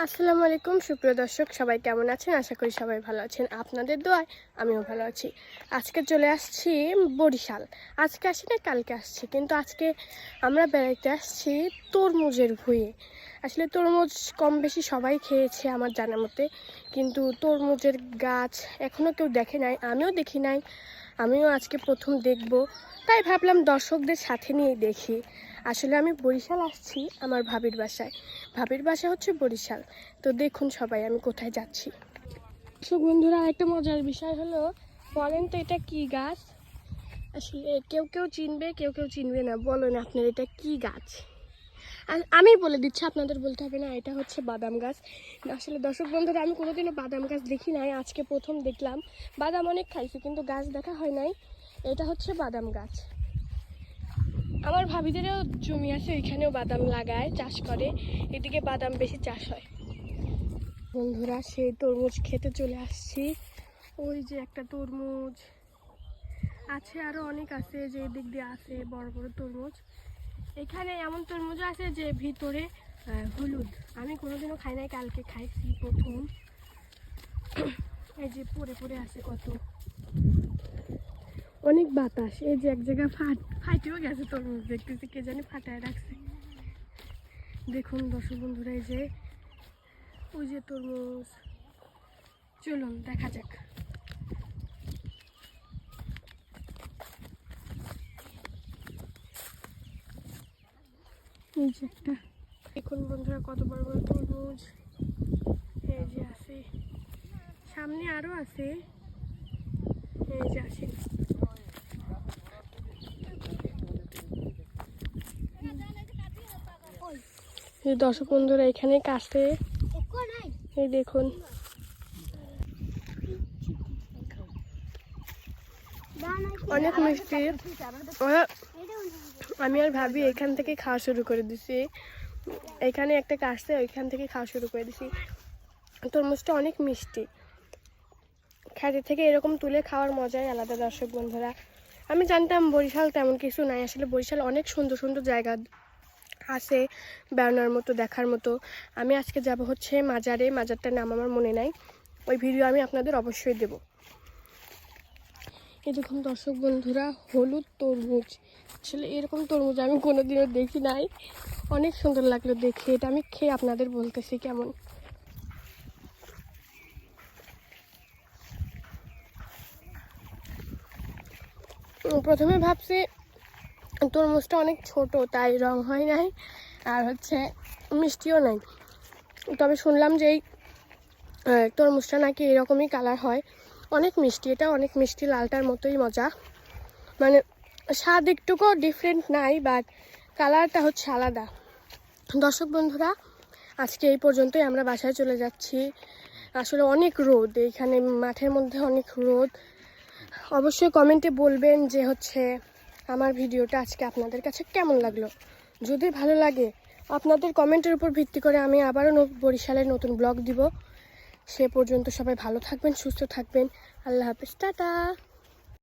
আসসালামু আলাইকুম সুপ্রিয় দর্শক, সবাই কেমন আছেন? আশা করি সবাই ভালো আছেন। আপনাদের দোয়ায় আমিও ভালো আছি। আজকে চলে আসছি বরিশাল। আজকে আসি না, কালকে আসছি, কিন্তু আজকে আমরা বেড়াইতে আসছি তরমুজের ভুঁয়ে। আসলে তরমুজ কম বেশি সবাই খেয়েছে আমার জানা মতে, কিন্তু তরমুজের গাছ এখনও কেউ দেখে নাই, আমিও দেখি নাই। আমিও আজকে প্রথম দেখব, তাই ভাবলাম দর্শকদের সাথে নিয়ে দেখি। আসলে আমি বরিশাল আসছি আমার ভাবির বাসায়। ভাবির বাসা হচ্ছে বরিশাল। তো দেখুন সবাই আমি কোথায় যাচ্ছি। তো বন্ধুরা, একটা মজার বিষয় হলো, বলেন তো এটা কি গাছ? আসলে কেউ কেউ চিনবে, কেউ কেউ চিনবে না। বলেন আপনার এটা কি গাছ? আর আমি বলে দিচ্ছি, আপনাদের বলতে হবে না। এটা হচ্ছে বাদাম গাছ। আসলে দর্শক বন্ধুরা, আমি কোনোদিনও বাদাম গাছ দেখি নাই, আজকে প্রথম দেখলাম। বাদাম অনেক খাইছি, কিন্তু গাছ দেখা হয় নাই। এটা হচ্ছে বাদাম গাছ। আমার ভাবিদেরও জমি আছে, ওইখানেও বাদাম লাগায়, চাষ করে। এদিকে বাদাম বেশি চাষ হয়। বন্ধুরা, সেই তরমুজ খেতে চলে আসছি। ওই যে একটা তরমুজ আছে, আরো অনেক আছে, যে এদিক দিয়ে আছে বড় বড় তরমুজ। এখানে এমন তরমুজও আছে যে ভিতরে হলুদ। আমি কোনোদিনও খাই নাই, কালকে খাইছি প্রথম। এই যে পড়ে পড়ে আছে কত, অনেক বাতাস। এই যে এক জায়গায় ফাটেও গেছে তরমুজ, দেখতেছি কে জানি ফাটায় রাখছে। দেখুন দর্শক বন্ধুরা, এই যে ওই যে তরমুজ। চলুন দেখা যাক। এই যে একটা, দেখুন বন্ধুরা কত বড় বড় তরমুজ। এই যে আছে, সামনে আরো আছে। এই যে আছে। এই দর্শক বন্ধুরা, এখানে কাছে, এই দেখুন। অনেক মিষ্টি। আমি আর ভাবি এখান থেকে খাওয়া শুরু করে দিছি। এখানে একটা কাটছে, ওইখান থেকে খাওয়া শুরু করে দিছি। তরমুজটা অনেক মিষ্টি। খাঁটি থেকে এরকম তুলে খাওয়ার মজাই আলাদা দর্শক বন্ধুরা। আমি জানতাম বরিশাল তেমন কিছু নাই, আসলে বরিশাল অনেক সুন্দর সুন্দর জায়গা আছে বেড়ানোর মতো, দেখার মতো। আমি আজকে যাব হচ্ছে মাজারে। মাজারটার নাম আমার মনে নাই, ওই ভিডিও আমি আপনাদের অবশ্যই দেব। এই দেখুন দর্শক বন্ধুরা, হলুদ তরমুজ। আসলে এরকম তরমুজ আমি কোনোদিনও দেখি নাই, অনেক সুন্দর লাগলো দেখে। এটা আমি খেয়ে আপনাদের বলতেছি কেমন। প্রথমে ভাবছি তরমুজটা অনেক ছোট, তাই রং হয় নাই, আর হচ্ছে মিষ্টিও নাই। তবে শুনলাম যে এই তরমুজটা নাকি এরকমই কালার হয়, অনেক মিষ্টি। এটা অনেক মিষ্টি, লালটার মতোই মজা। মানে স্বাদ একটুকুও ডিফারেন্ট নাই, বাট কালারটা হচ্ছে আলাদা। দর্শক বন্ধুরা, আজকে এই পর্যন্তই, আমরা বাসায় চলে যাচ্ছি। আসলে অনেক রোদ, এইখানে মাঠের মধ্যে অনেক রোদ। অবশ্যই কমেন্টে বলবেন যে হচ্ছে আমার ভিডিওটা আজকে আপনাদের কাছে কেমন লাগলো। যদি ভালো লাগে, আপনাদের কমেন্টের উপর ভিত্তি করে আমি আবারও বরিশালের নতুন ব্লগ দিব। সে পর্যন্ত সবাই ভালো থাকবেন, সুস্থ থাকবেন। আল্লাহ হাফেজ, টাটা।